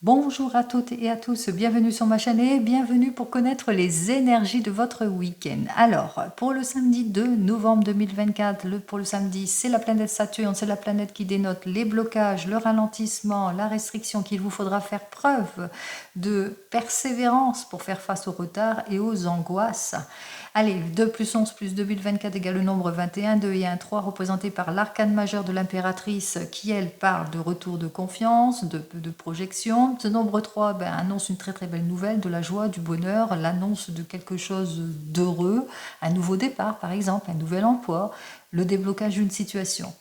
Bonjour à toutes et à tous, bienvenue sur ma chaîne et bienvenue pour connaître les énergies de votre week-end. Alors, pour le samedi 2 novembre 2024, pour le samedi, c'est la planète Saturne, c'est la planète qui dénote les blocages, le ralentissement, la restriction, qu'il vous faudra faire preuve de persévérance pour faire face aux retards et aux angoisses. Allez, 2 plus 11 plus 2024 égale le nombre 21, 2 et 1, 3, représenté par l'arcane majeur de l'impératrice qui, elle, parle de retour de confiance, de projection. Ce nombre 3 annonce une très très belle nouvelle, de la joie, du bonheur, l'annonce de quelque chose d'heureux, un nouveau départ par exemple, un nouvel emploi, le déblocage d'une situation.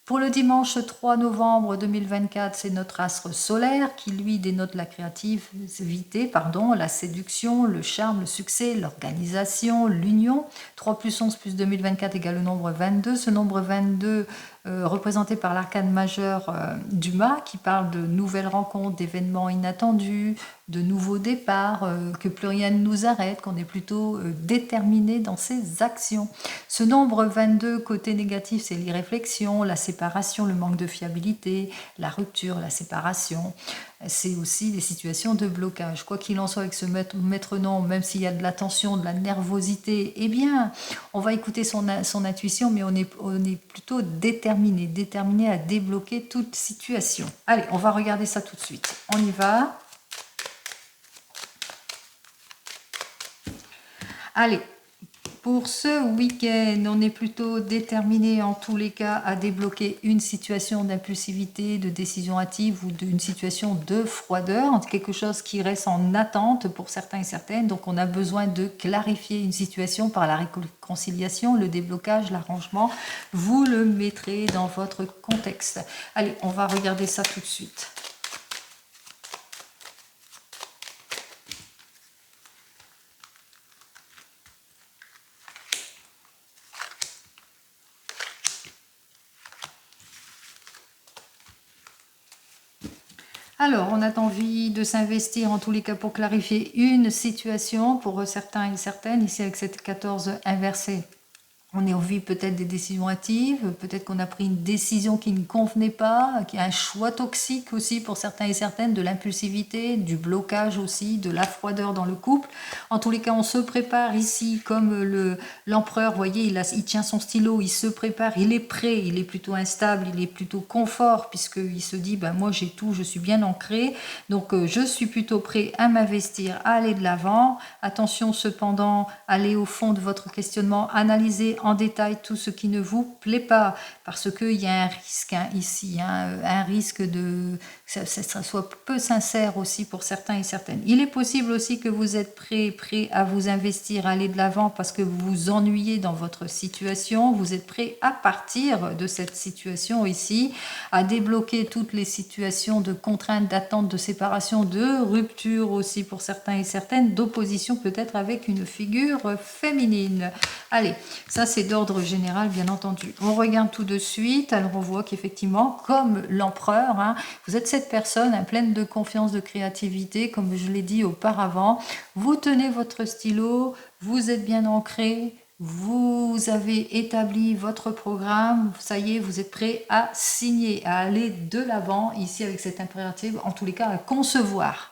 Pour le dimanche 3 novembre 2024, c'est notre astre solaire qui, lui, dénote la créativité, la séduction, le charme, le succès, l'organisation, l'union. 3 plus 11 plus 2024 égale le nombre 22. Ce nombre 22, représenté par l'arcane majeur du mât, qui parle de nouvelles rencontres, d'événements inattendus, de nouveaux départs, que plus rien ne nous arrête, qu'on est plutôt déterminé dans ses actions. Ce nombre 22, côté négatif, c'est l'irréflexion, la séparation, le manque de fiabilité, la rupture, la séparation. C'est aussi des situations de blocage. Quoi qu'il en soit avec ce maître-nom, même s'il y a de la tension, de la nervosité, eh bien, on va écouter son intuition, mais on est plutôt déterminé à débloquer toute situation. Allez, on va regarder ça tout de suite. On y va. Allez, pour ce week-end, on est plutôt déterminé en tous les cas à débloquer une situation d'impulsivité, de décision hâtive ou d'une situation de froideur, quelque chose qui reste en attente pour certains et certaines. Donc on a besoin de clarifier une situation par la réconciliation, le déblocage, l'arrangement. Vous le mettrez dans votre contexte. Allez, on va regarder ça tout de suite. Alors, on a envie de s'investir en tous les cas pour clarifier une situation pour certains et certaines, ici avec cette 14 inversée. On est envie peut-être des décisions hâtives, peut-être qu'on a pris une décision qui ne convenait pas, qui a un choix toxique aussi pour certains et certaines, de l'impulsivité, du blocage aussi, de la froideur dans le couple. En tous les cas, on se prépare ici comme l'empereur, vous voyez, il tient son stylo, il se prépare, il est prêt, il est plutôt instable, il est plutôt confort, puisqu'il se dit, moi j'ai tout, je suis bien ancré, donc je suis plutôt prêt à m'investir, à aller de l'avant. Attention cependant, allez au fond de votre questionnement, analysez en détail tout ce qui ne vous plaît pas, parce qu'il y a un risque ici, un risque que ça soit peu sincère aussi pour certains et certaines. Il est possible aussi que vous êtes prêt à vous investir, à aller de l'avant parce que vous vous ennuyez dans votre situation, vous êtes prêt à partir de cette situation ici, à débloquer toutes les situations de contraintes, d'attente, de séparation, de rupture aussi pour certains et certaines, d'opposition peut-être avec une figure féminine. Allez, ça c'est d'ordre général bien entendu. On regarde tout de suite, alors on voit qu'effectivement, comme l'empereur, vous êtes cette personne pleine de confiance, de créativité, comme je l'ai dit auparavant. Vous tenez votre stylo, vous êtes bien ancré, vous avez établi votre programme, ça y est, vous êtes prêt à signer, à aller de l'avant, ici avec cet impératif, en tous les cas à concevoir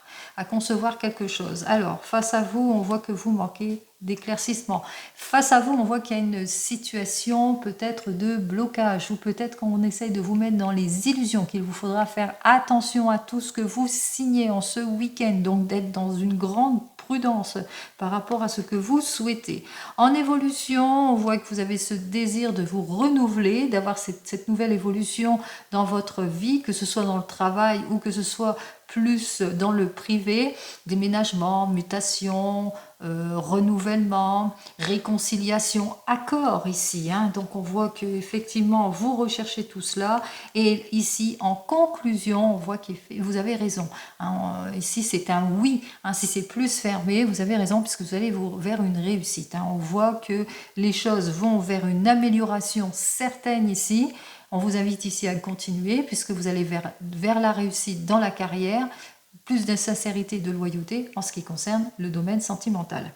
quelque chose. Alors, face à vous, on voit que vous manquez d'éclaircissement. Face à vous, on voit qu'il y a une situation peut-être de blocage, ou peut-être qu'on essaye de vous mettre dans les illusions, qu'il vous faudra faire attention à tout ce que vous signez en ce week-end, donc d'être dans une grande prudence par rapport à ce que vous souhaitez. En évolution, on voit que vous avez ce désir de vous renouveler, d'avoir cette nouvelle évolution dans votre vie, que ce soit dans le travail ou que ce soit plus dans le privé, déménagement, mutation, renouvellement, réconciliation, accord ici. Donc on voit que effectivement vous recherchez tout cela. Et ici, en conclusion, on voit que vous avez raison. Ici, c'est un oui. Si c'est plus fermé, vous avez raison puisque vous allez vers une réussite. On voit que les choses vont vers une amélioration certaine ici. On vous invite ici à continuer puisque vous allez vers la réussite dans la carrière, plus de sincérité et de loyauté en ce qui concerne le domaine sentimental.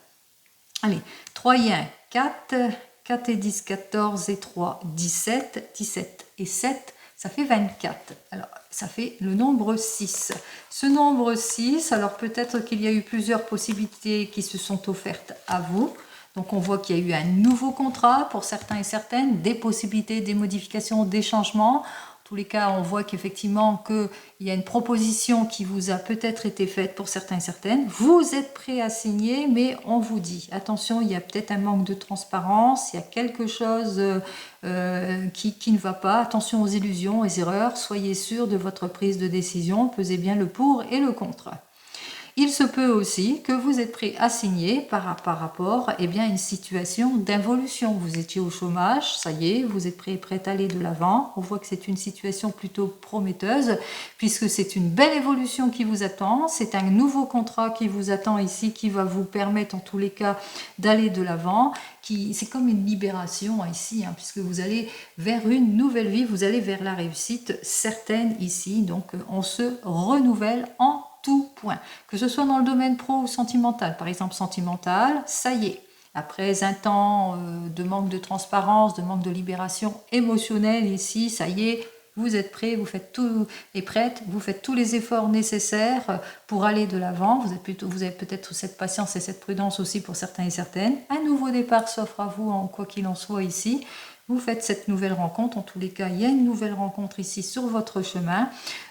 Allez, 3 et 1, 4, 4 et 10, 14 et 3, 17, 17 et 7, ça fait 24. Alors, ça fait le nombre 6. Ce nombre 6, alors peut-être qu'il y a eu plusieurs possibilités qui se sont offertes à vous. Donc, on voit qu'il y a eu un nouveau contrat pour certains et certaines, des possibilités, des modifications, des changements. En tous les cas, on voit qu'effectivement qu'il y a une proposition qui vous a peut-être été faite pour certains et certaines. Vous êtes prêt à signer, mais on vous dit, attention, il y a peut-être un manque de transparence, il y a quelque chose qui ne va pas. Attention aux illusions, aux erreurs, soyez sûr de votre prise de décision, pesez bien le pour et le contre. Il se peut aussi que vous êtes prêt à signer par rapport à une situation d'involution. Vous étiez au chômage, ça y est, vous êtes prêt à aller de l'avant. On voit que c'est une situation plutôt prometteuse puisque c'est une belle évolution qui vous attend. C'est un nouveau contrat qui vous attend ici qui va vous permettre en tous les cas d'aller de l'avant. C'est comme une libération ici, puisque vous allez vers une nouvelle vie, vous allez vers la réussite certaine ici. Donc on se renouvelle en tout point, que ce soit dans le domaine pro ou sentimental. Par exemple, sentimental, ça y est, après un temps de manque de transparence, de manque de libération émotionnelle ici, ça y est, vous êtes prêt, vous faites tout et prête, vous faites tous les efforts nécessaires pour aller de l'avant. Vous avez peut-être cette patience et cette prudence aussi pour certains et certaines. Un nouveau départ s'offre à vous, en quoi qu'il en soit ici. Vous faites cette nouvelle rencontre. En tous les cas, il y a une nouvelle rencontre ici sur votre chemin.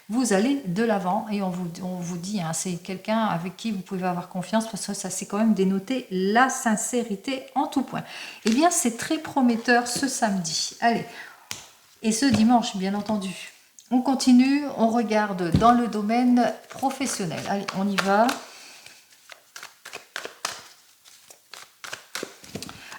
Vous allez de l'avant et on vous dit, c'est quelqu'un avec qui vous pouvez avoir confiance parce que ça, c'est quand même dénoté la sincérité en tout point. Eh bien, c'est très prometteur ce samedi. Allez, et ce dimanche, bien entendu. On continue, on regarde dans le domaine professionnel. Allez, on y va.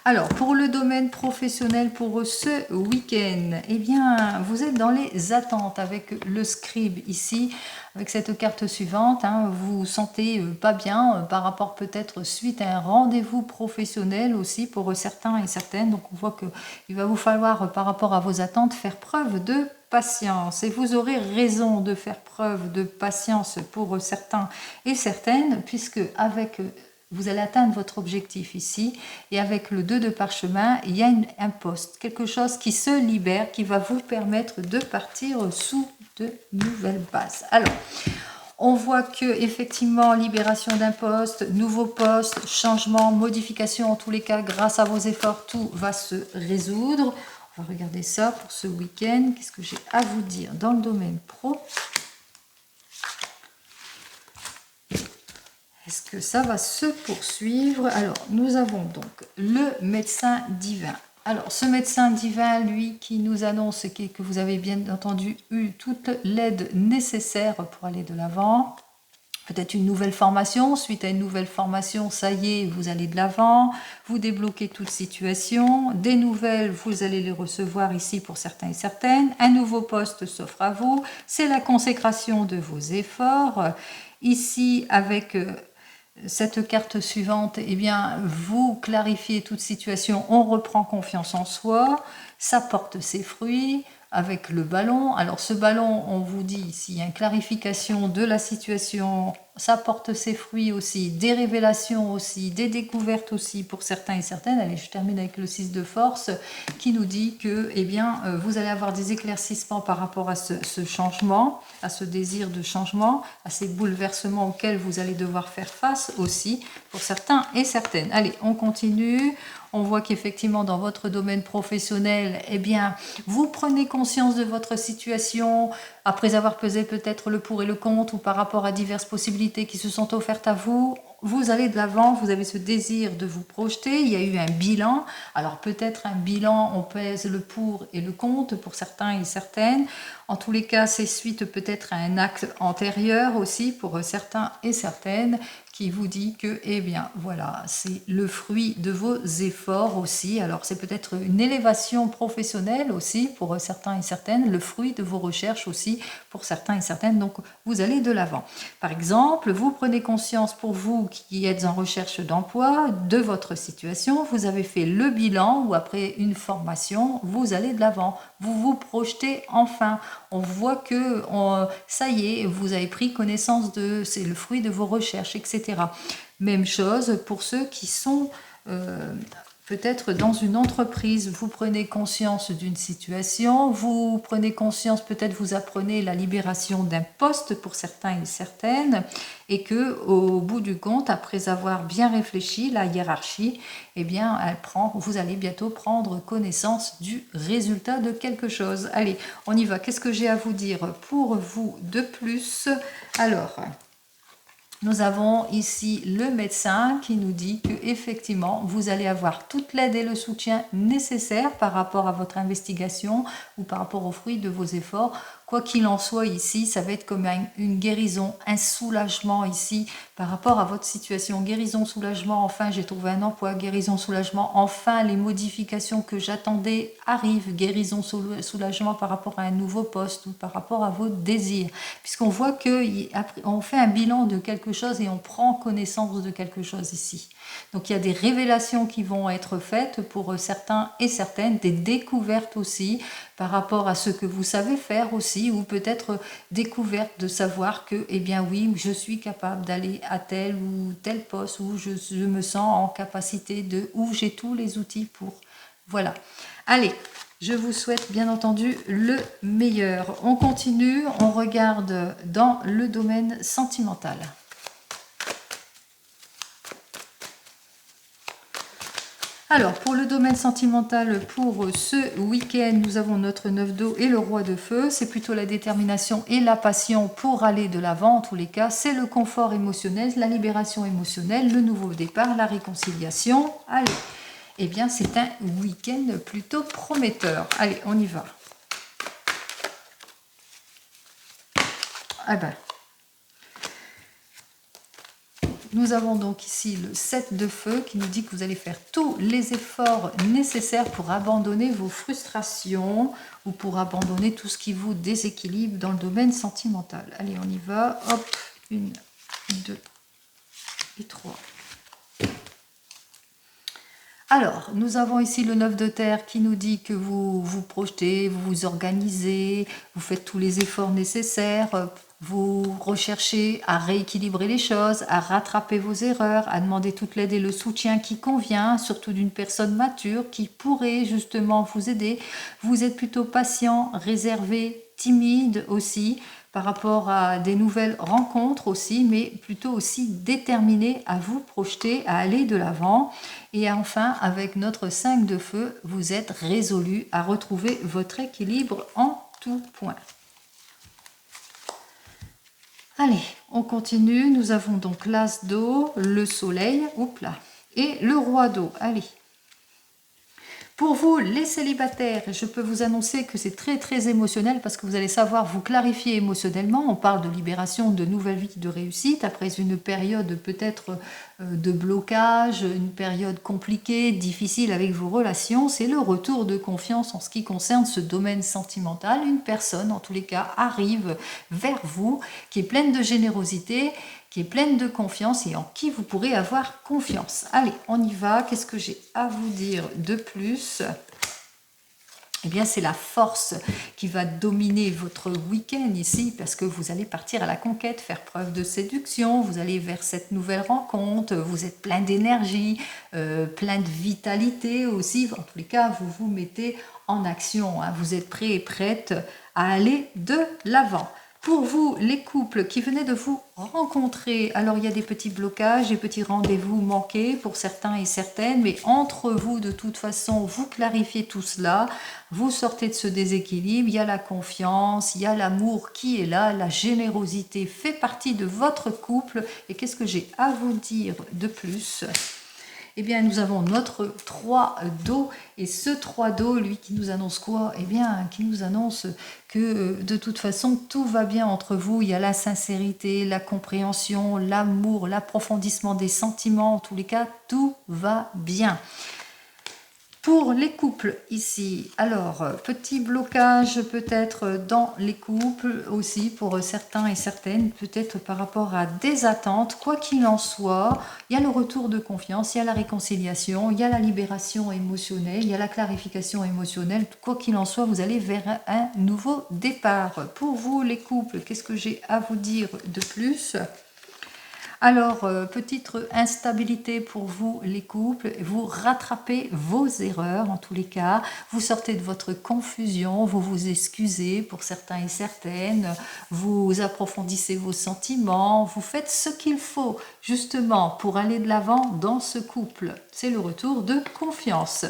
Alors, pour le domaine professionnel, pour ce week-end, eh bien, vous êtes dans les attentes avec le scribe ici, avec cette carte suivante. Vous vous sentez pas bien par rapport peut-être suite à un rendez-vous professionnel aussi pour certains et certaines. Donc, on voit qu'il va vous falloir, par rapport à vos attentes, faire preuve de patience. Et vous aurez raison de faire preuve de patience pour certains et certaines, puisque avec... vous allez atteindre votre objectif ici et avec le 2 de parchemin, il y a un poste, quelque chose qui se libère, qui va vous permettre de partir sous de nouvelles bases. Alors, on voit que effectivement libération d'un poste, nouveau poste, changement, modification, en tous les cas, grâce à vos efforts, tout va se résoudre. On va regarder ça pour ce week-end. Qu'est-ce que j'ai à vous dire dans le domaine pro ? Est-ce que ça va se poursuivre? Alors, nous avons donc le médecin divin. Alors, ce médecin divin, lui, qui nous annonce que vous avez bien entendu eu toute l'aide nécessaire pour aller de l'avant. Peut-être une nouvelle formation. Suite à une nouvelle formation, ça y est, vous allez de l'avant. Vous débloquez toute situation. Des nouvelles, vous allez les recevoir ici pour certains et certaines. Un nouveau poste s'offre à vous. C'est la consécration de vos efforts. Ici, avec... cette carte suivante, eh bien, vous clarifiez toute situation, on reprend confiance en soi, ça porte ses fruits avec le ballon. Alors ce ballon, on vous dit ici, il y a une clarification de la situation, ça porte ses fruits aussi, des révélations aussi, des découvertes aussi pour certains et certaines. Allez, je termine avec le 6 de force qui nous dit que eh bien, vous allez avoir des éclaircissements par rapport à ce changement, à ce désir de changement, à ces bouleversements auxquels vous allez devoir faire face aussi pour certains et certaines. Allez, on continue. On voit qu'effectivement dans votre domaine professionnel, eh bien, vous prenez conscience de votre situation après avoir pesé peut-être le pour et le contre ou par rapport à diverses possibilités qui se sont offertes à vous. Vous allez de l'avant, vous avez ce désir de vous projeter, il y a eu un bilan. Alors peut-être un bilan, on pèse le pour et le contre pour certains et certaines. En tous les cas, c'est suite peut-être à un acte antérieur aussi pour certains et certaines qui vous dit que, eh bien, voilà, c'est le fruit de vos efforts aussi. Alors, c'est peut-être une élévation professionnelle aussi pour certains et certaines, le fruit de vos recherches aussi pour certains et certaines. Donc, vous allez de l'avant. Par exemple, vous prenez conscience pour vous qui êtes en recherche d'emploi de votre situation. Vous avez fait le bilan ou après une formation, vous allez de l'avant. Vous vous projetez enfin. On voit que ça y est, vous avez pris connaissance de, c'est le fruit de vos recherches, etc. Même chose pour ceux qui sont peut-être dans une entreprise, vous prenez conscience d'une situation, vous prenez conscience, peut-être vous apprenez la libération d'un poste pour certains et certaines, et que au bout du compte, après avoir bien réfléchi, la hiérarchie, eh bien, vous allez bientôt prendre connaissance du résultat de quelque chose. Allez, on y va. Qu'est-ce que j'ai à vous dire pour vous de plus? Alors, nous avons ici le médecin qui nous dit que effectivement vous allez avoir toute l'aide et le soutien nécessaires par rapport à votre investigation ou par rapport aux fruits de vos efforts. Quoi qu'il en soit ici, ça va être comme une guérison, un soulagement ici par rapport à votre situation. Guérison, soulagement, enfin j'ai trouvé un emploi, guérison, soulagement, enfin les modifications que j'attendais arrivent, guérison, soulagement par rapport à un nouveau poste ou par rapport à vos désirs. Puisqu'on voit qu'on fait un bilan de quelque chose et on prend connaissance de quelque chose ici. Donc il y a des révélations qui vont être faites pour certains et certaines, des découvertes aussi par rapport à ce que vous savez faire aussi, ou peut-être découverte de savoir que, eh bien oui, je suis capable d'aller à tel ou tel poste, où je me sens en capacité où j'ai tous les outils pour. Voilà. Allez, je vous souhaite bien entendu le meilleur. On continue, on regarde dans le domaine sentimental. Alors, pour le domaine sentimental, pour ce week-end, nous avons notre 9 d'eau et le roi de feu. C'est plutôt la détermination et la passion pour aller de l'avant. En tous les cas, c'est le confort émotionnel, la libération émotionnelle, le nouveau départ, la réconciliation. Allez, eh bien, c'est un week-end plutôt prometteur. Allez, on y va. Ah ben, nous avons donc ici le 7 de feu qui nous dit que vous allez faire tous les efforts nécessaires pour abandonner vos frustrations ou pour abandonner tout ce qui vous déséquilibre dans le domaine sentimental. Allez, on y va. Hop, 1, 2 et 3. Alors, nous avons ici le 9 de terre qui nous dit que vous vous projetez, vous vous organisez, vous faites tous les efforts nécessaires, vous recherchez à rééquilibrer les choses, à rattraper vos erreurs, à demander toute l'aide et le soutien qui convient, surtout d'une personne mature qui pourrait justement vous aider. Vous êtes plutôt patient, réservé, timide aussi, par rapport à des nouvelles rencontres aussi, mais plutôt aussi déterminé à vous projeter, à aller de l'avant. Et enfin, avec notre 5 de feu, vous êtes résolu à retrouver votre équilibre en tout point. Allez, on continue. Nous avons donc l'as d'eau, le soleil, hop là, et le roi d'eau. Allez. Pour vous, les célibataires, je peux vous annoncer que c'est très très émotionnel parce que vous allez savoir vous clarifier émotionnellement. On parle de libération, de nouvelle vie, de réussite après une période peut-être de blocage, une période compliquée, difficile avec vos relations. C'est le retour de confiance en ce qui concerne ce domaine sentimental. Une personne, en tous les cas, arrive vers vous qui est pleine de générosité, qui est pleine de confiance et en qui vous pourrez avoir confiance. Allez, on y va. Qu'est-ce que j'ai à vous dire de plus ? Eh bien, c'est la force qui va dominer votre week-end ici parce que vous allez partir à la conquête, faire preuve de séduction, vous allez vers cette nouvelle rencontre, vous êtes plein d'énergie, plein de vitalité aussi. En tous les cas, vous vous mettez en action, hein. Vous êtes prêts et prêtes à aller de l'avant. Pour vous, les couples qui venaient de vous rencontrer, alors il y a des petits blocages, des petits rendez-vous manqués pour certains et certaines, mais entre vous, de toute façon, vous clarifiez tout cela, vous sortez de ce déséquilibre, il y a la confiance, il y a l'amour qui est là, la générosité fait partie de votre couple. Et qu'est-ce que j'ai à vous dire de plus ? Eh bien, nous avons notre 3 d'eau, et ce 3 d'eau, lui, qui nous annonce quoi? Eh bien, qui nous annonce que de toute façon, tout va bien entre vous. Il y a la sincérité, la compréhension, l'amour, l'approfondissement des sentiments. En tous les cas, tout va bien. Pour les couples ici, alors petit blocage peut-être dans les couples aussi pour certains et certaines, peut-être par rapport à des attentes, quoi qu'il en soit, il y a le retour de confiance, il y a la réconciliation, il y a la libération émotionnelle, il y a la clarification émotionnelle, quoi qu'il en soit, vous allez vers un nouveau départ. Pour vous les couples, qu'est-ce que j'ai à vous dire de plus ? Alors, petite instabilité pour vous les couples, vous rattrapez vos erreurs en tous les cas, vous sortez de votre confusion, vous vous excusez pour certains et certaines, vous approfondissez vos sentiments, vous faites ce qu'il faut justement pour aller de l'avant dans ce couple. C'est le retour de confiance.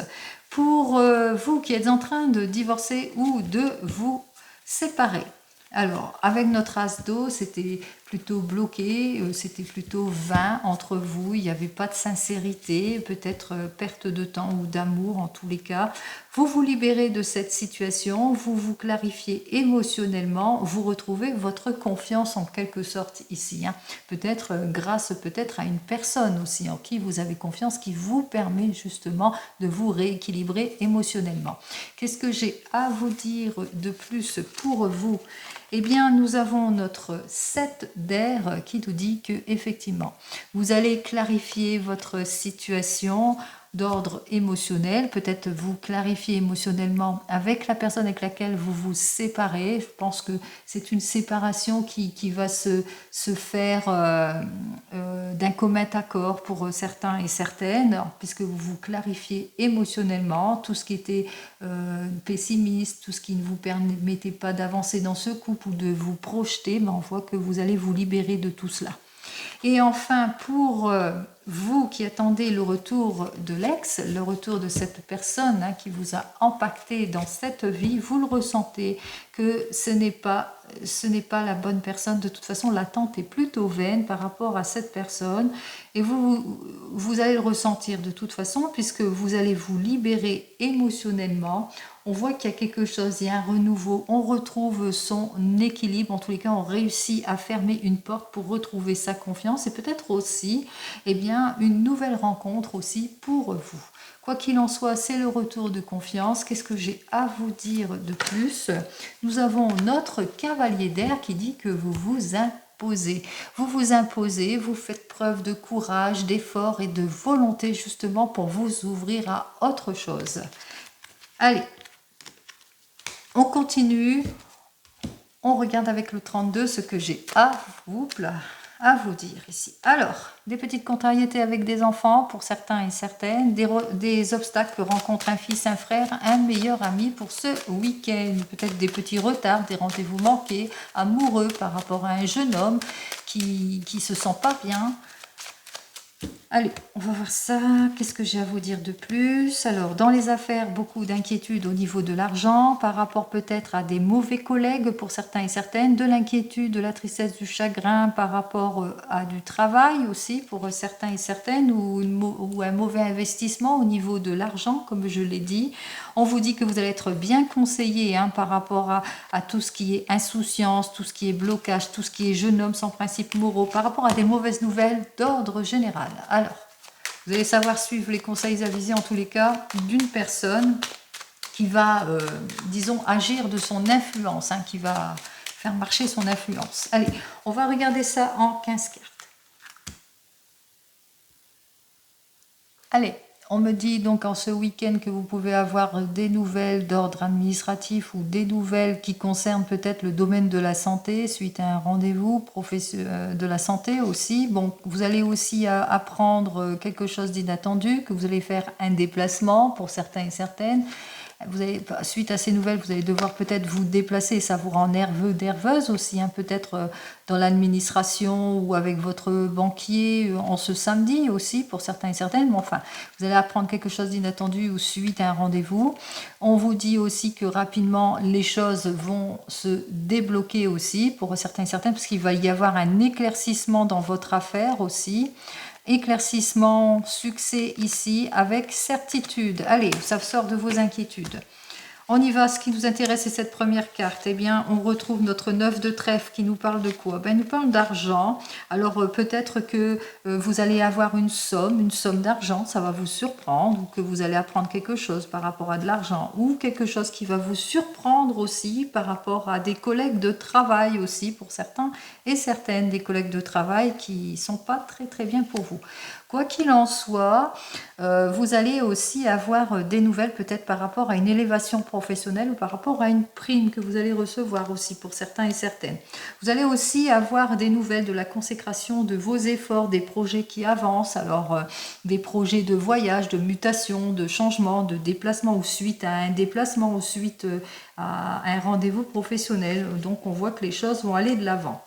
Pour vous qui êtes en train de divorcer ou de vous séparer. Alors, avec notre as d'eau, c'était plutôt bloqué, c'était plutôt vain entre vous, il n'y avait pas de sincérité, peut-être perte de temps ou d'amour en tous les cas. Vous vous libérez de cette situation, vous vous clarifiez émotionnellement, vous retrouvez votre confiance en quelque sorte ici. Hein. Peut-être grâce peut-être à une personne aussi en qui vous avez confiance, qui vous permet justement de vous rééquilibrer émotionnellement. Qu'est-ce que j'ai à vous dire de plus pour vous ? Eh bien, nous avons notre 7 d'air qui nous dit que effectivement, vous allez clarifier votre situation d'ordre émotionnel, peut-être vous clarifier émotionnellement avec la personne avec laquelle vous vous séparez. Je pense que c'est une séparation qui va se faire d'un commun accord pour certains et certaines, puisque vous vous clarifiez émotionnellement tout ce qui était pessimiste, tout ce qui ne vous permettait pas d'avancer dans ce couple ou de vous projeter, on voit que vous allez vous libérer de tout cela. Et enfin, pour vous qui attendez le retour de l'ex, le retour de cette personne qui vous a impacté dans cette vie, vous le ressentez que ce n'est pas la bonne personne. De toute façon, l'attente est plutôt vaine par rapport à cette personne. Et vous allez le ressentir de toute façon, puisque vous allez vous libérer émotionnellement. On voit qu'il y a quelque chose, il y a un renouveau, on retrouve son équilibre, en tous les cas on réussit à fermer une porte pour retrouver sa confiance et peut-être aussi une nouvelle rencontre aussi pour vous. Quoi qu'il en soit, c'est le retour de confiance. Qu'est-ce que j'ai à vous dire de plus ? Nous avons notre cavalier d'air qui dit que vous vous imposez. Vous vous imposez, vous faites preuve de courage, d'effort et de volonté justement pour vous ouvrir à autre chose. Allez, on continue. On regarde avec le 32 ce que j'ai à vous dire ici. Alors, des petites contrariétés avec des enfants pour certains et certaines, des obstacles que rencontre un fils, un frère, un meilleur ami pour ce week-end. Peut-être des petits retards, des rendez-vous manqués, amoureux par rapport à un jeune homme qui se sent pas bien. Allez, on va voir ça. Qu'est-ce que j'ai à vous dire de plus? Alors, dans les affaires, beaucoup d'inquiétudes au niveau de l'argent, par rapport peut-être à des mauvais collègues pour certains et certaines, de l'inquiétude, de la tristesse, du chagrin par rapport à du travail aussi pour certains et certaines, ou un mauvais investissement au niveau de l'argent, comme je l'ai dit. On vous dit que vous allez être bien conseillé par rapport à tout ce qui est insouciance, tout ce qui est blocage, tout ce qui est jeune homme sans principes moraux, par rapport à des mauvaises nouvelles d'ordre général. Alors, vous allez savoir suivre les conseils avisés en tous les cas d'une personne qui va, disons, agir de son influence, qui va faire marcher son influence. Allez, on va regarder ça en 15 cartes. Allez. On me dit donc en ce week-end que vous pouvez avoir des nouvelles d'ordre administratif ou des nouvelles qui concernent peut-être le domaine de la santé suite à un rendez-vous de la santé aussi. Bon, vous allez aussi apprendre quelque chose d'inattendu, que vous allez faire un déplacement pour certains et certaines. Suite à ces nouvelles, vous allez devoir peut-être vous déplacer, ça vous rend nerveux, nerveuse aussi, peut-être dans l'administration ou avec votre banquier en ce samedi aussi pour certains et certaines. Mais enfin, vous allez apprendre quelque chose d'inattendu ou suite à un rendez-vous. On vous dit aussi que rapidement, les choses vont se débloquer aussi pour certains et certaines, parce qu'il va y avoir un éclaircissement dans votre affaire aussi. Éclaircissement, succès ici, avec certitude. Allez, ça sort de vos inquiétudes. On y va, ce qui nous intéresse, c'est cette première carte. Eh bien, on retrouve notre 9 de trèfle qui nous parle de quoi? Il nous parle d'argent. Alors, peut-être que vous allez avoir une somme d'argent, ça va vous surprendre, ou que vous allez apprendre quelque chose par rapport à de l'argent, ou quelque chose qui va vous surprendre aussi par rapport à des collègues de travail aussi, pour certains et certaines, des collègues de travail qui ne sont pas très très bien pour vous. Quoi qu'il en soit, vous allez aussi avoir des nouvelles peut-être par rapport à une élévation professionnelle professionnel ou par rapport à une prime que vous allez recevoir aussi pour certains et certaines. Vous allez aussi avoir des nouvelles de la consécration de vos efforts, des projets qui avancent, alors des projets de voyage, de mutation, de changement, de déplacement ou suite à un déplacement ou suite à un rendez-vous professionnel. Donc on voit que les choses vont aller de l'avant.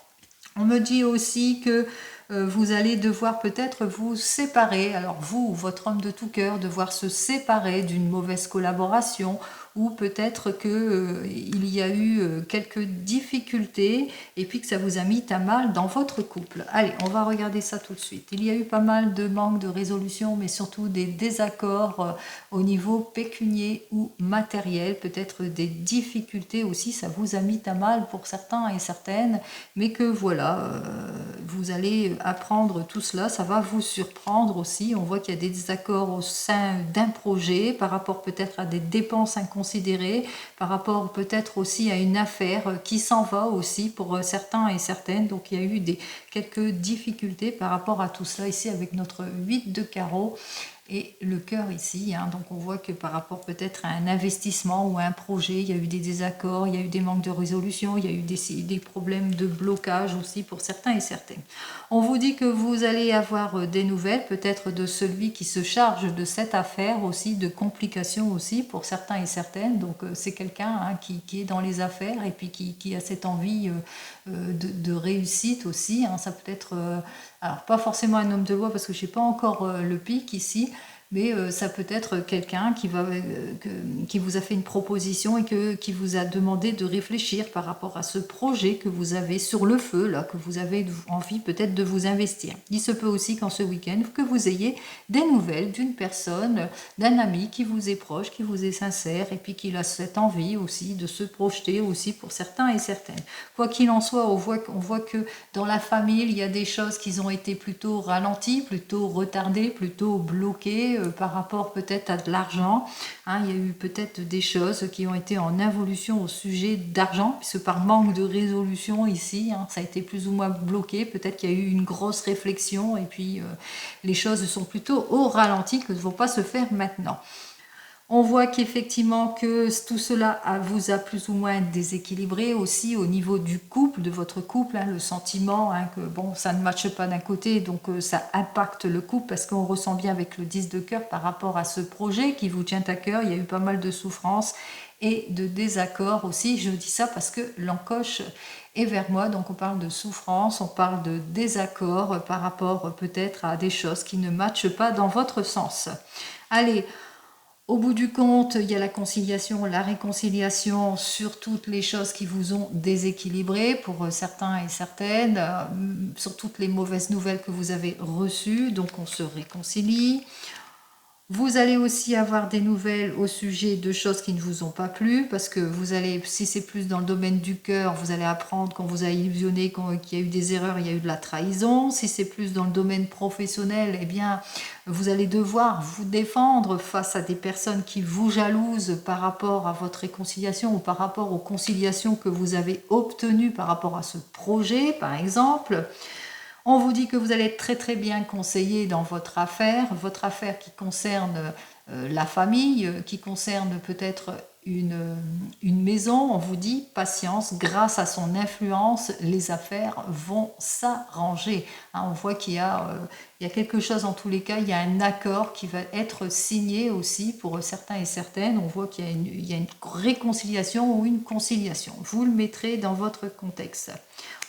On me dit aussi que vous allez devoir peut-être vous séparer, alors vous, votre homme de tout cœur, devoir se séparer d'une mauvaise collaboration ou peut-être qu'il y a eu quelques difficultés et puis que ça vous a mis à mal dans votre couple. Allez, on va regarder ça tout de suite. Il y a eu pas mal de manques de résolution, mais surtout des désaccords au niveau pécunier ou matériel, peut-être des difficultés aussi, ça vous a mis à mal pour certains et certaines, mais que voilà, vous allez apprendre tout cela, ça va vous surprendre aussi. On voit qu'il y a des désaccords au sein d'un projet par rapport peut-être à des dépenses inconsidérées, par rapport peut-être aussi à une affaire qui s'en va aussi pour certains et certaines. Donc il y a eu quelques difficultés par rapport à tout cela ici avec notre 8 de carreau et le cœur ici. Donc on voit que par rapport peut-être à un investissement ou à un projet, il y a eu des désaccords, il y a eu des manques de résolution, il y a eu des problèmes de blocage aussi pour certains et certaines. On vous dit que vous allez avoir des nouvelles, peut-être de celui qui se charge de cette affaire aussi, de complications aussi pour certains et certaines. Donc c'est quelqu'un qui est dans les affaires et puis qui a cette envie de réussite aussi. Ça peut être, alors pas forcément un homme de loi parce que je n'ai pas encore le pic ici, mais ça peut être quelqu'un qui vous a fait une proposition et qui vous a demandé de réfléchir par rapport à ce projet que vous avez sur le feu, là, que vous avez envie peut-être de vous investir. Il se peut aussi qu'en ce week-end, que vous ayez des nouvelles d'une personne, d'un ami qui vous est proche, qui vous est sincère et puis qui a cette envie aussi de se projeter aussi pour certains et certaines. Quoi qu'il en soit, on voit que dans la famille, il y a des choses qui ont été plutôt ralenties, plutôt retardées, plutôt bloquées, par rapport peut-être à de l'argent. Il y a eu peut-être des choses qui ont été en involution au sujet d'argent, puisque par manque de résolution ici, ça a été plus ou moins bloqué. Peut-être qu'il y a eu une grosse réflexion et puis les choses sont plutôt au ralenti que ne vont pas se faire maintenant. On voit qu'effectivement que tout cela vous a plus ou moins déséquilibré aussi au niveau du couple, de votre couple, le sentiment que bon, ça ne matche pas d'un côté, donc ça impacte le couple parce qu'on ressent bien avec le 10 de cœur par rapport à ce projet qui vous tient à cœur. Il y a eu pas mal de souffrances et de désaccords aussi. Je dis ça parce que l'encoche est vers moi, donc on parle de souffrance, on parle de désaccords par rapport peut-être à des choses qui ne matchent pas dans votre sens. Allez, au bout du compte, il y a la conciliation, la réconciliation sur toutes les choses qui vous ont déséquilibré pour certains et certaines, sur toutes les mauvaises nouvelles que vous avez reçues, donc on se réconcilie. Vous allez aussi avoir des nouvelles au sujet de choses qui ne vous ont pas plu, parce que vous allez, si c'est plus dans le domaine du cœur, vous allez apprendre qu'on vous a illusionné, qu'il y a eu des erreurs, il y a eu de la trahison. Si c'est plus dans le domaine professionnel, eh bien, vous allez devoir vous défendre face à des personnes qui vous jalousent par rapport à votre réconciliation ou par rapport aux conciliations que vous avez obtenues par rapport à ce projet, par exemple. On vous dit que vous allez être très très bien conseillé dans votre affaire qui concerne la famille, qui concerne peut-être une maison. On vous dit patience, grâce à son influence, les affaires vont s'arranger. On voit qu'il y a quelque chose en tous les cas, il y a un accord qui va être signé aussi pour certains et certaines. On voit qu'il y a une réconciliation ou une conciliation. Vous le mettrez dans votre contexte.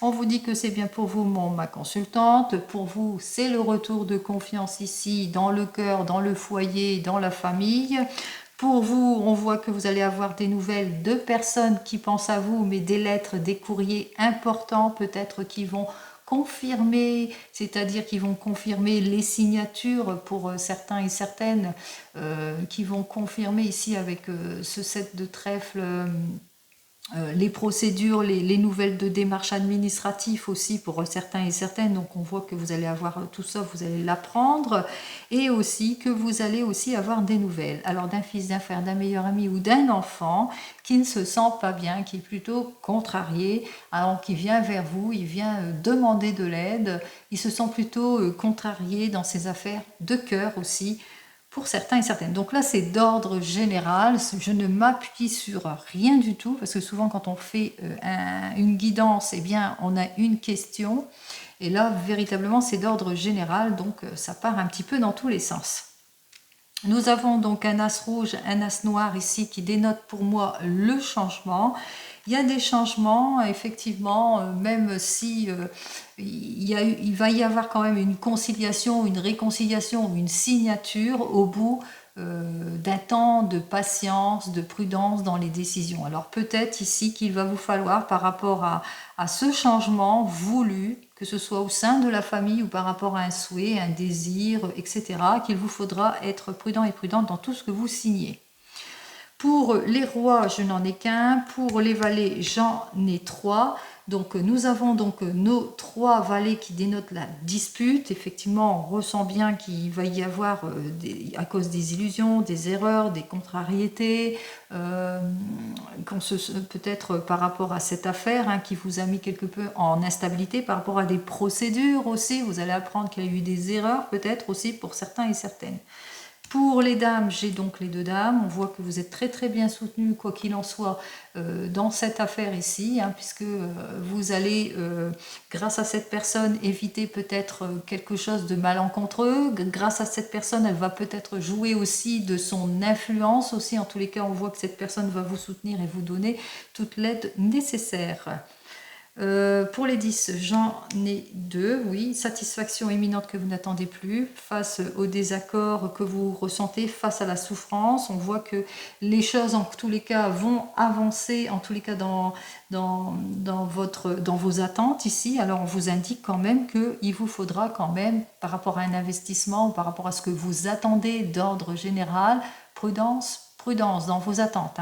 On vous dit que c'est bien pour vous, ma consultante. Pour vous, c'est le retour de confiance ici, dans le cœur, dans le foyer, dans la famille. Pour vous, on voit que vous allez avoir des nouvelles de personnes qui pensent à vous, mais des lettres, des courriers importants peut-être qui vont confirmer, c'est-à-dire qui vont confirmer les signatures pour certains et certaines, qui vont confirmer ici avec ce 7 de trèfle les procédures, les nouvelles de démarches administratives aussi pour certains et certaines. Donc on voit que vous allez avoir tout ça, vous allez l'apprendre, et aussi que vous allez aussi avoir des nouvelles. Alors d'un fils, d'un frère, d'un meilleur ami ou d'un enfant qui ne se sent pas bien, qui est plutôt contrarié, alors qui vient vers vous, il vient demander de l'aide, il se sent plutôt contrarié dans ses affaires de cœur aussi, pour certains et certaines. Donc là, c'est d'ordre général. Je ne m'appuie sur rien du tout parce que souvent, quand on fait une guidance, eh bien, on a une question. Et là, véritablement, c'est d'ordre général. Donc, ça part un petit peu dans tous les sens. Nous avons donc un as rouge, un as noir ici qui dénote pour moi le changement. Il y a des changements, effectivement, même si il va y avoir quand même une conciliation, une réconciliation, une signature au bout d'un temps de patience, de prudence dans les décisions. Alors peut-être ici qu'il va vous falloir, par rapport à ce changement voulu, que ce soit au sein de la famille ou par rapport à un souhait, un désir, etc., qu'il vous faudra être prudent et prudente dans tout ce que vous signez. Pour les rois, je n'en ai qu'un. Pour les valets, j'en ai 3. Donc nous avons donc nos 3 valets qui dénotent la dispute. Effectivement, on ressent bien qu'il va y avoir, à cause des illusions, des erreurs, des contrariétés, peut-être par rapport à cette affaire qui vous a mis quelque peu en instabilité, par rapport à des procédures aussi. Vous allez apprendre qu'il y a eu des erreurs peut-être aussi pour certains et certaines. Pour les dames, j'ai donc les 2 dames. On voit que vous êtes très très bien soutenus, quoi qu'il en soit, dans cette affaire ici, puisque vous allez, grâce à cette personne, éviter peut-être quelque chose de malencontreux. Grâce à cette personne, elle va peut-être jouer aussi de son influence aussi. En tous les cas, on voit que cette personne va vous soutenir et vous donner toute l'aide nécessaire. Pour les 10, j'en ai 2, oui, satisfaction imminente que vous n'attendez plus, face au désaccord que vous ressentez, face à la souffrance. On voit que les choses, en tous les cas, vont avancer, en tous les cas, dans vos attentes ici. Alors, on vous indique quand même qu'il vous faudra quand même, par rapport à un investissement ou par rapport à ce que vous attendez d'ordre général, prudence dans vos attentes.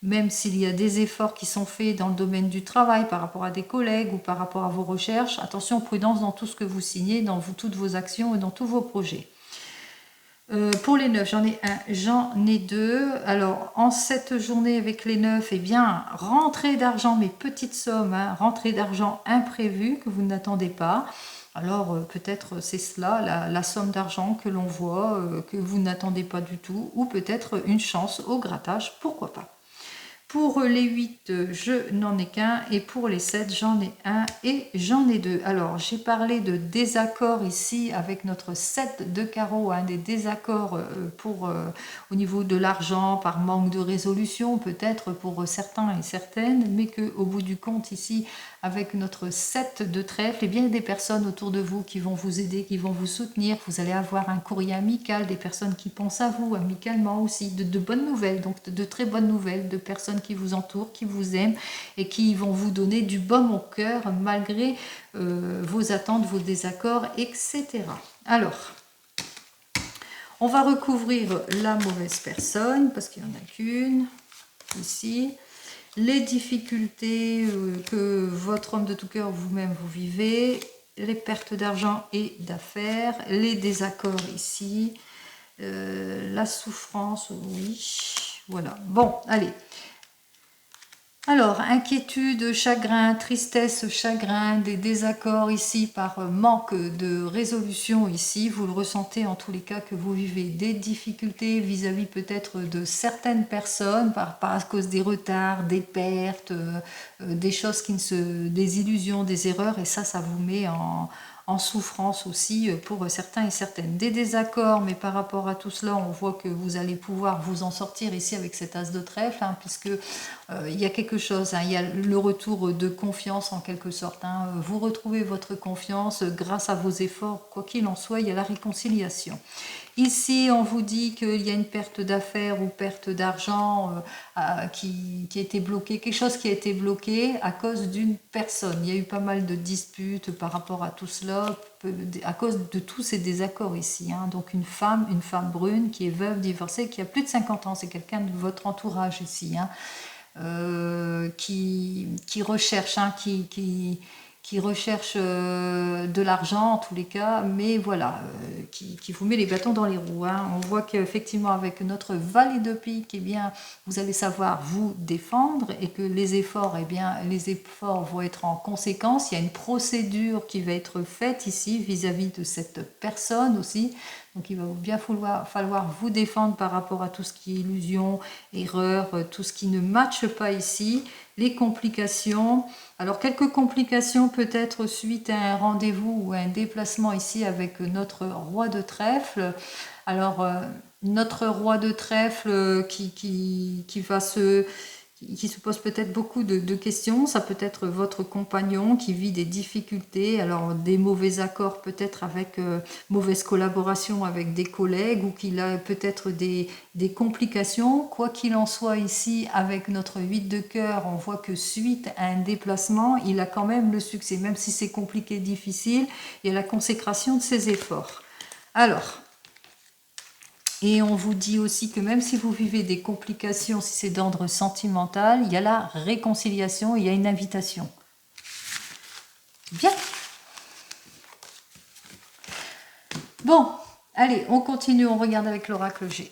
Même s'il y a des efforts qui sont faits dans le domaine du travail par rapport à des collègues ou par rapport à vos recherches, attention, prudence dans tout ce que vous signez, dans toutes vos actions et dans tous vos projets. Pour les 9, j'en ai 1, j'en ai 2. Alors, en cette journée avec les 9, eh bien, rentrée d'argent, mais petites sommes, rentrée d'argent imprévue que vous n'attendez pas. Alors, peut-être c'est cela, la somme d'argent que l'on voit, que vous n'attendez pas du tout, ou peut-être une chance au grattage, pourquoi pas. Pour les 8, je n'en ai qu'un. Et pour les 7, j'en ai 1 et j'en ai 2. Alors, j'ai parlé de désaccords ici avec notre 7 de carreau, des désaccords au niveau de l'argent, par manque de résolution, peut-être pour certains et certaines, mais qu'au bout du compte ici, avec notre 7 de trèfle, eh bien, il y a des personnes autour de vous qui vont vous aider, qui vont vous soutenir. Vous allez avoir un courrier amical, des personnes qui pensent à vous amicalement aussi, de bonnes nouvelles, donc de très bonnes nouvelles, de personnes qui vous entourent, qui vous aiment et qui vont vous donner du baume au cœur malgré vos attentes, vos désaccords, etc. Alors, on va recouvrir la mauvaise personne parce qu'il n'y en a qu'une ici. Les difficultés que votre homme de tout cœur, vous-même, vous vivez, les pertes d'argent et d'affaires, les désaccords ici, la souffrance, oui, voilà. Bon, allez. Alors, inquiétude, chagrin, tristesse, chagrin, des désaccords ici par manque de résolution ici. Vous le ressentez en tous les cas que vous vivez des difficultés vis-à-vis peut-être de certaines personnes à cause des retards, des pertes, des choses des illusions, des erreurs. Et ça vous met en souffrance aussi pour certains et certaines. Des désaccords, mais par rapport à tout cela, on voit que vous allez pouvoir vous en sortir ici avec cet as de trèfle, puisque il y a quelque chose, il y a le retour de confiance en quelque sorte. Vous retrouvez votre confiance grâce à vos efforts, quoi qu'il en soit, il y a la réconciliation. Ici, on vous dit qu'il y a une perte d'affaires ou perte d'argent qui a été bloquée, quelque chose qui a été bloqué à cause d'une personne. Il y a eu pas mal de disputes par rapport à tout cela, à cause de tous ces désaccords ici. Donc une femme brune qui est veuve, divorcée, qui a plus de 50 ans, c'est quelqu'un de votre entourage ici, qui recherche, qui recherche de l'argent en tous les cas, mais voilà, qui vous met les bâtons dans les roues. On voit qu'effectivement avec notre valet de pique, eh bien, vous allez savoir vous défendre et que les efforts, eh bien, les efforts vont être en conséquence. Il y a une procédure qui va être faite ici vis-à-vis de cette personne aussi. Donc il va bien falloir vous défendre par rapport à tout ce qui est illusion, erreur, tout ce qui ne matche pas ici, les complications. Alors quelques complications peut-être suite à un rendez-vous ou à un déplacement ici avec notre roi de trèfle. Alors notre roi de trèfle qui se pose peut-être beaucoup de questions. Ça peut être votre compagnon qui vit des difficultés, alors des mauvais accords peut-être avec mauvaise collaboration avec des collègues, ou qu'il a peut-être des complications. Quoi qu'il en soit ici, avec notre 8 de cœur, on voit que suite à un déplacement, il a quand même le succès, même si c'est compliqué, difficile, il y a la consécration de ses efforts. Alors, et on vous dit aussi que même si vous vivez des complications, si c'est d'ordre sentimental, il y a la réconciliation, il y a une invitation. Bien. Bon, allez, on continue, on regarde avec l'oracle G.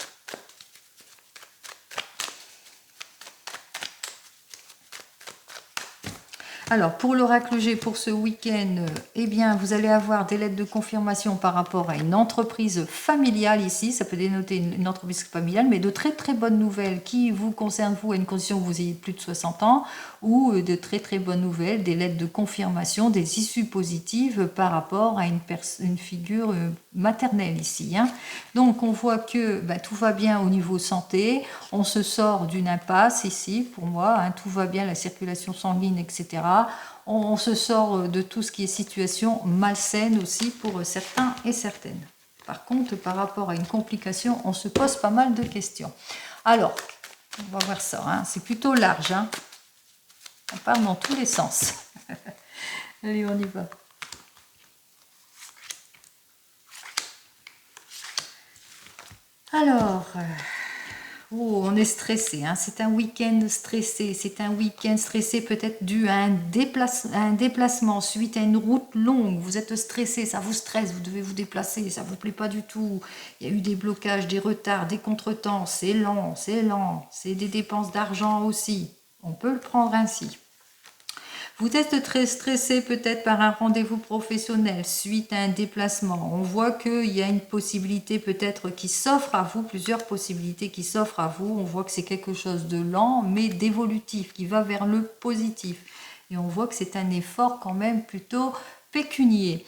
Alors, pour l'oracle G, pour ce week-end, eh bien, vous allez avoir des lettres de confirmation par rapport à une entreprise familiale ici. Ça peut dénoter une entreprise familiale, mais de très très bonnes nouvelles qui vous concernent, vous, à une condition que vous ayez plus de 60 ans, ou de très très bonnes nouvelles, des lettres de confirmation, des issues positives par rapport à une figure maternelle ici. Hein. Donc, on voit que tout va bien au niveau santé. On se sort d'une impasse ici, pour moi. Hein, tout va bien, la circulation sanguine, etc. On se sort de tout ce qui est situation malsaine aussi pour certains et certaines. Par contre, par rapport à une complication, on se pose pas mal de questions. Alors, on va voir ça. Hein. C'est plutôt large. Hein. On parle dans tous les sens. Allez, on y va. Alors, on est stressé, hein. C'est un week-end stressé, peut-être dû à un déplacement suite à une route longue. Vous êtes stressé, ça vous stresse, vous devez vous déplacer, ça ne vous plaît pas du tout. Il y a eu des blocages, des retards, des contretemps, c'est lent, c'est des dépenses d'argent aussi. On peut le prendre ainsi. Vous êtes très stressé peut-être par un rendez-vous professionnel suite à un déplacement. On voit qu'il y a une possibilité peut-être qui s'offre à vous, plusieurs possibilités qui s'offrent à vous. On voit que c'est quelque chose de lent mais d'évolutif, qui va vers le positif. Et on voit que c'est un effort quand même plutôt pécunier.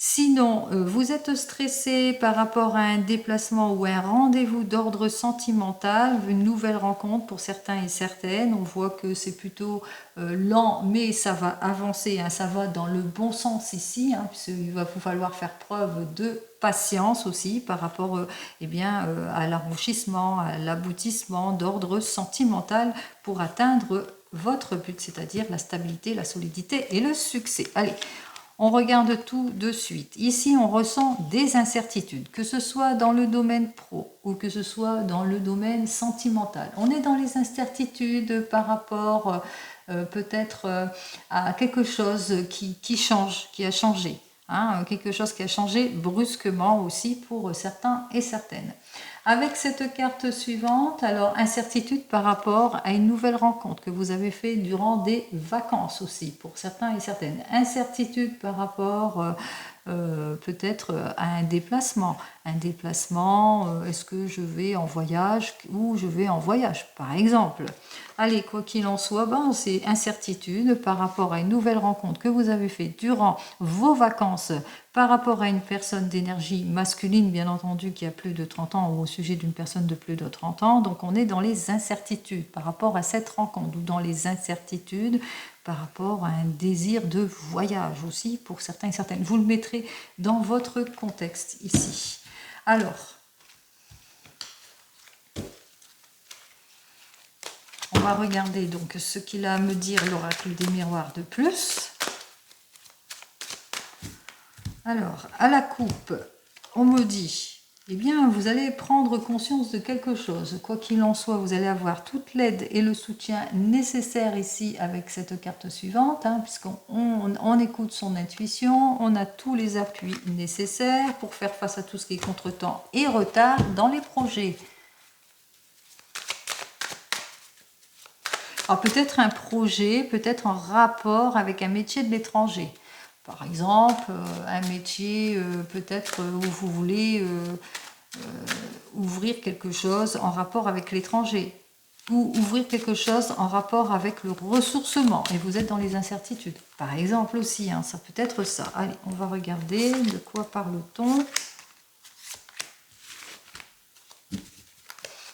Sinon, vous êtes stressé par rapport à un déplacement ou un rendez-vous d'ordre sentimental, une nouvelle rencontre pour certains et certaines. On voit que c'est plutôt lent, mais ça va avancer, hein, ça va dans le bon sens ici, hein, puisqu'il va vous falloir faire preuve de patience aussi par rapport à l'enrichissement, à l'aboutissement d'ordre sentimental pour atteindre votre but, c'est-à-dire la stabilité, la solidité et le succès. Allez, on regarde tout de suite. Ici, on ressent des incertitudes, que ce soit dans le domaine pro ou que ce soit dans le domaine sentimental. On est dans les incertitudes par rapport peut-être à quelque chose qui change, qui a changé. Hein, quelque chose qui a changé brusquement aussi pour certains et certaines. Avec cette carte suivante, alors incertitude par rapport à une nouvelle rencontre que vous avez fait durant des vacances aussi, pour certains et certaines. Incertitude par rapport peut-être à un déplacement. Un déplacement, est-ce que je vais en voyage ou je vais en voyage, par exemple. Allez, quoi qu'il en soit, c'est incertitude par rapport à une nouvelle rencontre que vous avez fait durant vos vacances, par rapport à une personne d'énergie masculine, bien entendu, qui a plus de 30 ans, ou au sujet d'une personne de plus de 30 ans. Donc, on est dans les incertitudes par rapport à cette rencontre, ou dans les incertitudes par rapport à un désir de voyage aussi, pour certains et certaines. Vous le mettrez dans votre contexte ici. Alors, on va regarder donc ce qu'il a à me dire l'oracle des miroirs de plus. Alors, à la coupe, on me dit, eh bien, vous allez prendre conscience de quelque chose. Quoi qu'il en soit, vous allez avoir toute l'aide et le soutien nécessaires ici avec cette carte suivante, hein, puisqu'on écoute son intuition, on a tous les appuis nécessaires pour faire face à tout ce qui est contretemps et retard dans les projets. Alors peut-être un projet, peut-être en rapport avec un métier de l'étranger. Par exemple, un métier peut-être où vous voulez ouvrir quelque chose en rapport avec l'étranger ou ouvrir quelque chose en rapport avec le ressourcement et vous êtes dans les incertitudes. Par exemple aussi, hein, ça peut être ça. Allez, on va regarder de quoi parle-t-on.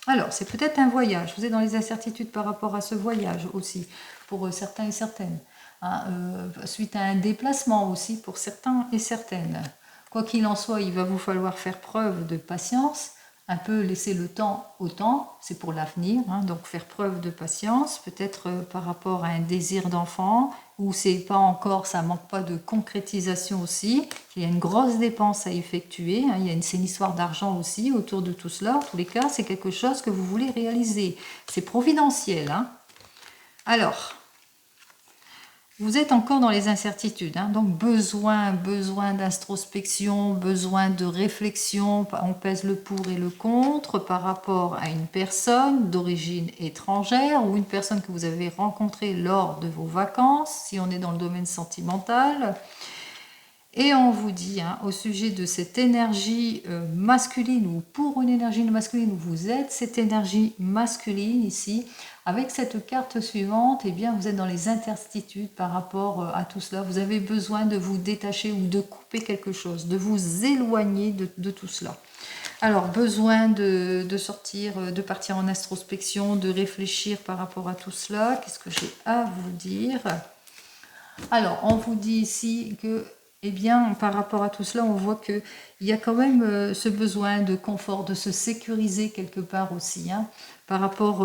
Alors, c'est peut-être un voyage. Vous êtes dans les incertitudes par rapport à ce voyage aussi, pour certains et certaines. Hein, suite à un déplacement aussi, pour certains et certaines. Quoi qu'il en soit, il va vous falloir faire preuve de patience, un peu laisser le temps au temps, c'est pour l'avenir, hein, donc faire preuve de patience, peut-être par rapport à un désir d'enfant, ou c'est pas encore, ça manque pas de concrétisation aussi, il y a une grosse dépense à effectuer, hein, c'est une histoire d'argent aussi autour de tout cela, en tous les cas, c'est quelque chose que vous voulez réaliser, c'est providentiel. Hein. Alors, vous êtes encore dans les incertitudes, hein, donc besoin d'introspection, besoin de réflexion, on pèse le pour et le contre par rapport à une personne d'origine étrangère ou une personne que vous avez rencontrée lors de vos vacances, si on est dans le domaine sentimental. Et on vous dit, hein, au sujet de cette énergie masculine ou pour une énergie masculine où vous êtes, cette énergie masculine ici, avec cette carte suivante, eh bien, vous êtes dans les interstitudes par rapport à tout cela. Vous avez besoin de vous détacher ou de couper quelque chose, de vous éloigner de tout cela. Alors, besoin de sortir, de partir en introspection, de réfléchir par rapport à tout cela. Qu'est-ce que j'ai à vous dire? Alors, on vous dit ici que eh bien, par rapport à tout cela, on voit qu'il y a quand même ce besoin de confort, de se sécuriser quelque part aussi, hein, par rapport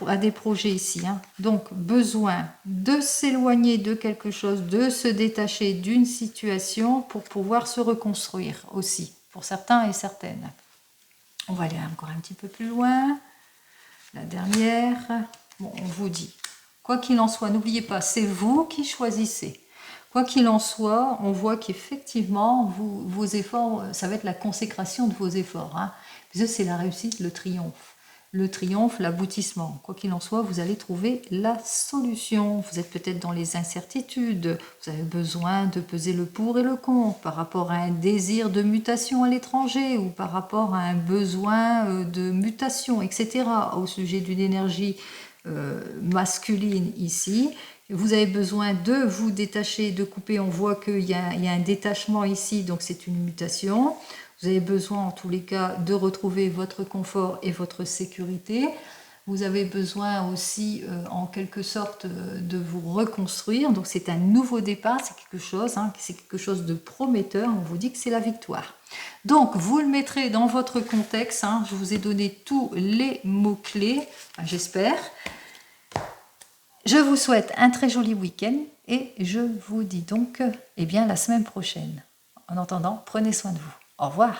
à des projets ici. Hein. Donc, besoin de s'éloigner de quelque chose, de se détacher d'une situation pour pouvoir se reconstruire aussi, pour certains et certaines. On va aller encore un petit peu plus loin. La dernière, bon, on vous dit, quoi qu'il en soit, n'oubliez pas, c'est vous qui choisissez. Quoi qu'il en soit, on voit qu'effectivement, vos efforts, ça va être la consécration de vos efforts. Hein, parce que c'est la réussite, le triomphe. Le triomphe, l'aboutissement. Quoi qu'il en soit, vous allez trouver la solution. Vous êtes peut-être dans les incertitudes. Vous avez besoin de peser le pour et le contre par rapport à un désir de mutation à l'étranger ou par rapport à un besoin de mutation, etc. Au sujet d'une énergie masculine ici. Vous avez besoin de vous détacher, de couper. On voit qu'il y a un détachement ici, donc c'est une mutation. Vous avez besoin, en tous les cas, de retrouver votre confort et votre sécurité. Vous avez besoin aussi, en quelque sorte, de vous reconstruire. Donc c'est un nouveau départ, c'est quelque chose, hein, c'est quelque chose de prometteur. On vous dit que c'est la victoire. Donc vous le mettrez dans votre contexte. Hein, je vous ai donné tous les mots-clés, j'espère. Je vous souhaite un très joli week-end et je vous dis donc eh bien, la semaine prochaine. En attendant, prenez soin de vous. Au revoir.